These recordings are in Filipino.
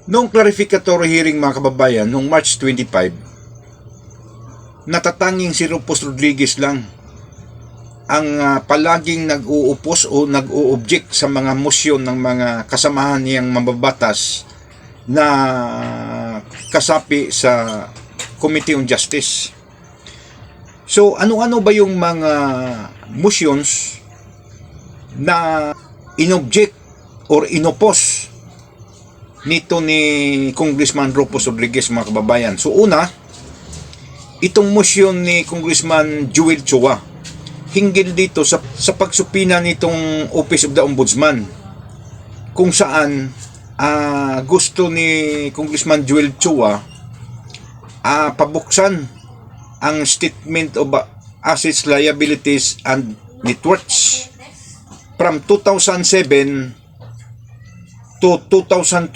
Noong clarificatory hearing mga kababayan, noong March 25, natatanging si Rufus Rodriguez lang ang palaging nag-uupos o nag-u-object sa mga motion ng mga kasamahan niyang mababatas na kasapi sa Committee on Justice. So, ano-ano ba yung mga motions na inobject or inopos nito ni Congressman Rufus Rodriguez mga kababayan? So una, itong motion ni Congressman Joel Chua hinggil dito sa pagsupina nitong Office of the Ombudsman, kung saan gusto ni Congressman Joel Chua pabuksan ang Statement of Assets, Liabilities and Net Worths from 2007 to 2025.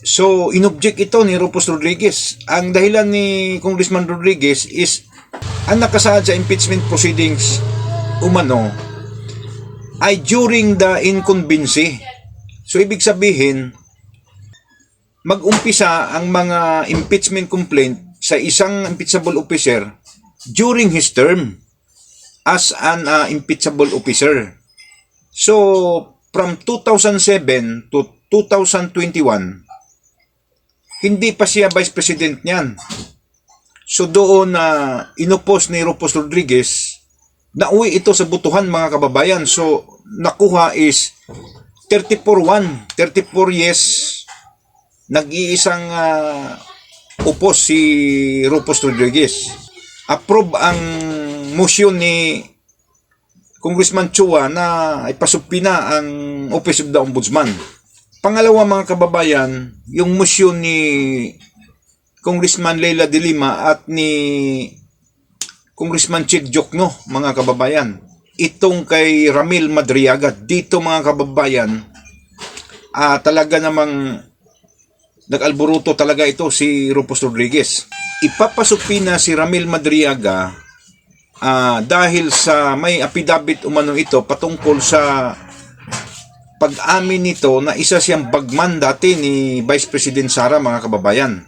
So, inobject ito ni Rufus Rodriguez. Ang dahilan ni Congressman Rodriguez is ang nakasaad sa impeachment proceedings umano ay during the incumbency. So, ibig sabihin, mag-umpisa ang mga impeachment complaint sa isang impeachable officer during his term as an impeachable officer. So, from 2007 to 2021, hindi pa siya Vice President niyan. So doon inopos ni Rufus Rodriguez, nauwi ito sa butuhan mga kababayan. So nakuha is 34 years, nag-iisang upos si Rufus Rodriguez. Approve ang motion ni Congressman Chua na ipasupina ang Office of the Ombudsman. Pangalawa mga kababayan, yung motion ni Congressman Leila de Lima at ni Congressman Chick Jokno mga kababayan. Itong kay Ramil Madriaga, dito mga kababayan, talaga namang nag-alboruto talaga ito si Rufus Rodriguez. Ipapasupina si Ramil Madriaga dahil sa may affidavit umano ito patungkol sa pag-amin nito na isa siyang bagman dati ni Vice President Sara mga kababayan.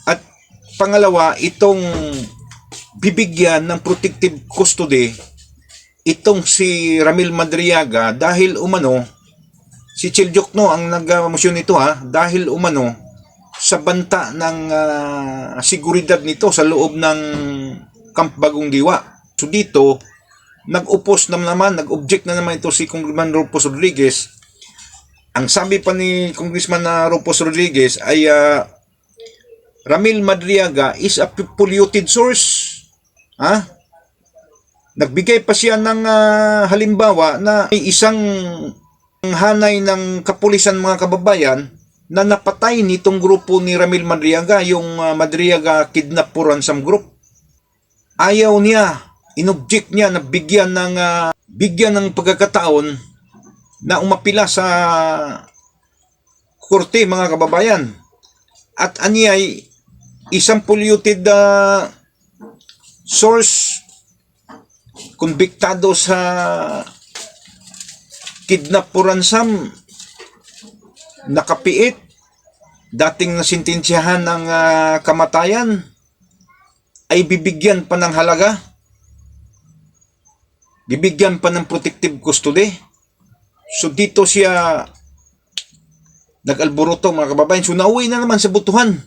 At pangalawa, itong bibigyan ng protective custody itong si Ramil Madriaga dahil umano si Chiljokno ang nag-motion nito dahil umano sa banta ng seguridad nito sa loob ng Camp Bagong Diwa. So dito, nag-object na naman ito si Congressman Rufus Rodriguez. Ang sabi pa ni Congressman Rufus Rodriguez ay Ramil Madriaga is a polluted source. Nagbigay pa siya ng halimbawa na isang hanay ng kapulisan mga kababayan na napatay nitong grupo ni Ramil Madriaga, yung Madriaga Kidnap for Ransom Group. Ayaw niya, inobject niya na bigyan ng pagkakataon na umapila sa korte mga kababayan. At aniyay isang polluted source, konbiktado sa kidnap for ransom, nakapiit, dating nasintensyahan ng kamatayan, ay bibigyan pa ng halaga, bibigyan pa ng protective custody. So dito siya nag-alboruto mga kababayan. So nauwi na naman sa butuhan.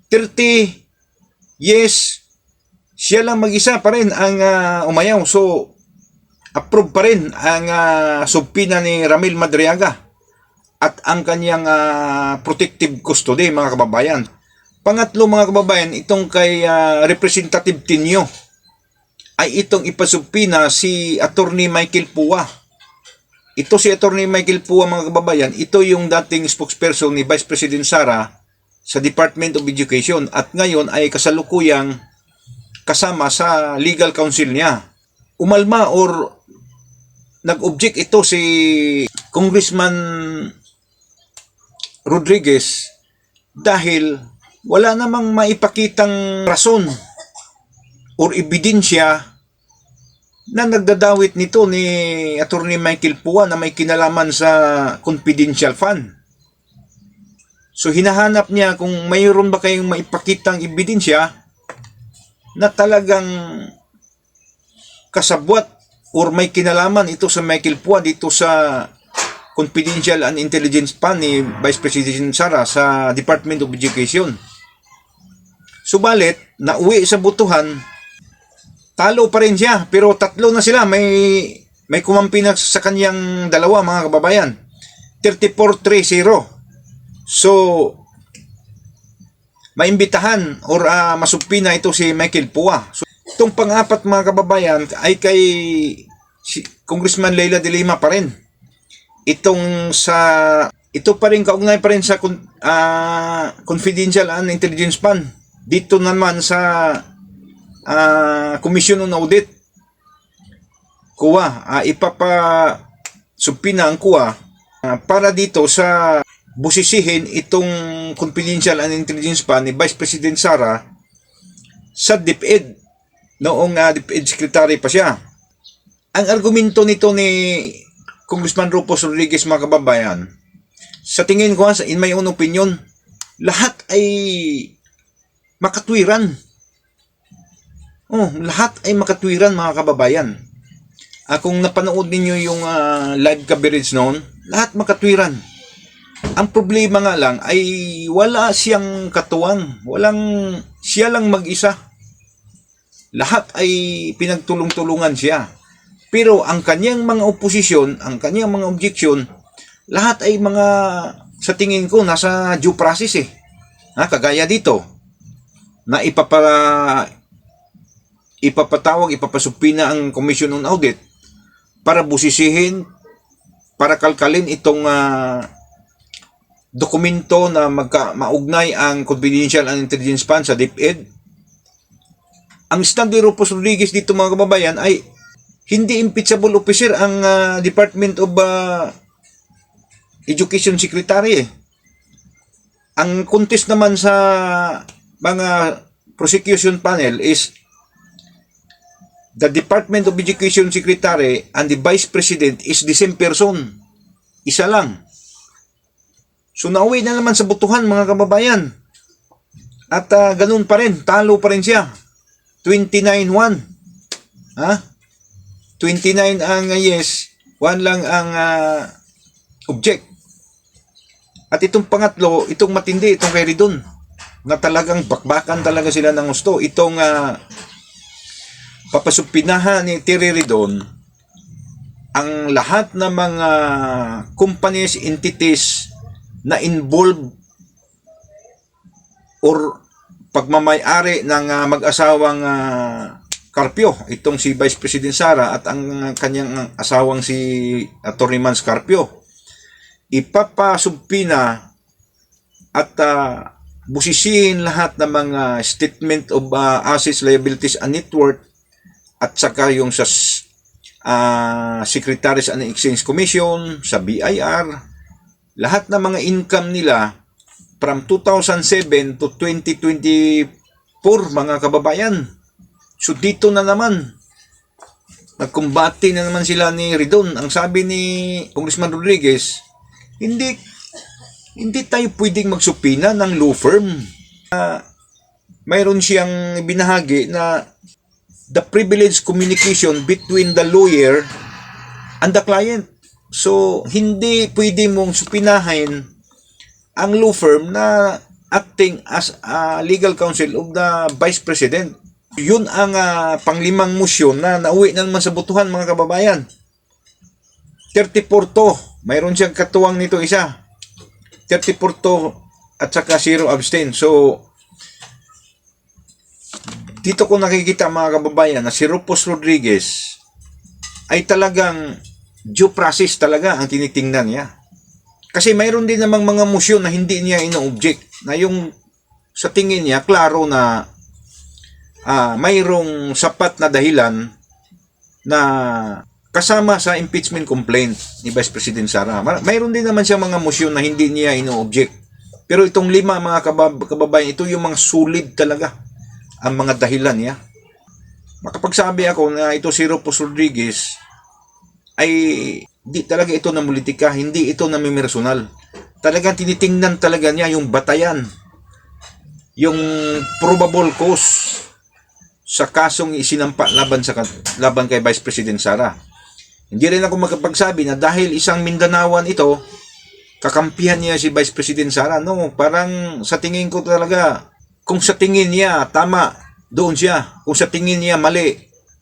30 years, siya lang mag-isa pa rin ang umayaw. So approve pa rin ang subpina ni Ramil Madriaga at ang kanyang protective custody mga kababayan. Pangatlo mga kababayan, itong kay Representative Tinio ay itong ipasubpina si Attorney Michael Pua. Ito si Attorney Michael Pua mga kababayan, ito yung dating spokesperson ni Vice President Sara sa Department of Education at ngayon ay kasalukuyang kasama sa legal counsel niya. Umalma or nag-object ito si Congressman Rodriguez dahil wala namang maipakitang rason or ebidensya na nagdadawit nito ni Attorney Michael Pua na may kinalaman sa confidential fund. So hinahanap niya kung mayroon ba kayong maipakitang ebidensya na talagang kasabwat or may kinalaman ito sa Michael Pua dito sa Confidential and Intelligence Fund ni Vice President Sara sa Department of Education. Subalit, nauwi sa butuhan, talo pa rin siya, pero tatlo na sila, may kumampi na sa kanyang dalawa, mga kababayan. 34-3-0. So, maimbitahan or masupina ito si Michael Pua. So, itong pang-apat, mga kababayan, ay kay Congressman Leila de Lima pa rin. Ito pa rin, kaugnay pa rin sa Confidential and Intelligence Fund. Dito naman sa Commission on Audit, KUA, ipapasupina ang KUA para dito sa busisihin itong Confidential and Intelligence Fund ni Vice President Sara sa DepEd noong DepEd Secretary pa siya. Ang argumento nito ni Congressman Rufus Rodriguez, mga kababayan, sa tingin ko, in my own opinion, lahat ay makatwiran. Lahat ay makatwiran, mga kababayan. Kung napanood ninyo yung live coverage noon, lahat makatwiran. Ang problema nga lang ay wala siyang katuwang. Siya lang mag-isa. Lahat ay pinagtulong-tulungan siya. Pero ang kanyang mga oposisyon, ang kanyang mga objection, lahat ay mga, sa tingin ko, nasa due process eh. Kagaya dito, na ipapasupina ang Commission on Audit para busisihin, para kalkalin itong dokumento na maugnay ang Confidential and Intelligence Fund sa DepEd. Ang stand ni Rufus Rodriguez dito, mga kababayan, ay hindi impeachable officer ang Department of Education Secretary eh. Ang contest naman sa mga prosecution panel is the Department of Education Secretary and the Vice President is the same person. Isa lang. So nauwi na naman sa butuhan, mga kababayan. At ganun pa rin, talo pa rin siya. 29-1. 29 ang yes, 1 lang ang object. At itong pangatlo, itong matindi, itong kay Ridon, na talagang bakbakan talaga sila ng gusto. Itong papasupinahan ni Terry Ridon ang lahat ng mga companies, entities na involved or pagmamay-ari ng mag-asawang Carpio, itong si Vice President Sara at ang kanyang asawang si Atty. Mans Carpio, ipapasubpina at busisihin lahat ng mga statement of assets, liabilities, and net worth, at saka yung sa Secretaries and Exchange Commission, sa BIR, lahat ng mga income nila from 2007 to 2024, mga kababayan. So dito na naman, nagkumbati na naman sila ni Ridon. Ang sabi ni Congressman Rodriguez, hindi tayo pwedeng magsupina ng law firm. Mayroon siyang binahagi na the privileged communication between the lawyer and the client. So, hindi pwede mong supinahin ang law firm na acting as a legal counsel of the Vice President. Yun ang panglimang motion na nauwi na naman sa butuhan, mga kababayan. 34-2. Mayroon siyang katuwang nito isa. 34-2 at saka 0 abstain. So, dito ko nakikita, mga kababayan, na si Rufus Rodriguez ay talagang due process talaga ang tinitingnan niya. Kasi mayroon din namang mga motion na hindi niya ino-object, na yung sa tingin niya, klaro na mayroong sapat na dahilan na kasama sa impeachment complaint ni Vice President Sara. Mayroon din naman siya mga motion na hindi niya ino-object. Pero itong 5, mga kababayan, ito yung mga solid talaga ang mga dahilan niya. Makapagsabi ako na ito si Rufus Rodriguez ay di talaga ito na politika, hindi ito na personal. Talagang tinitingnan talaga niya yung batayan, yung probable cause sa kasong isinampa laban kay Vice President Sara. Hindi rin ako magpagsabi na dahil isang Mindanaoan ito, kakampihan niya si Vice President Sara. No, parang sa tingin ko talaga, kung sa tingin niya tama, doon siya. Kung sa tingin niya mali,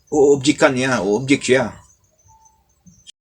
uobject siya.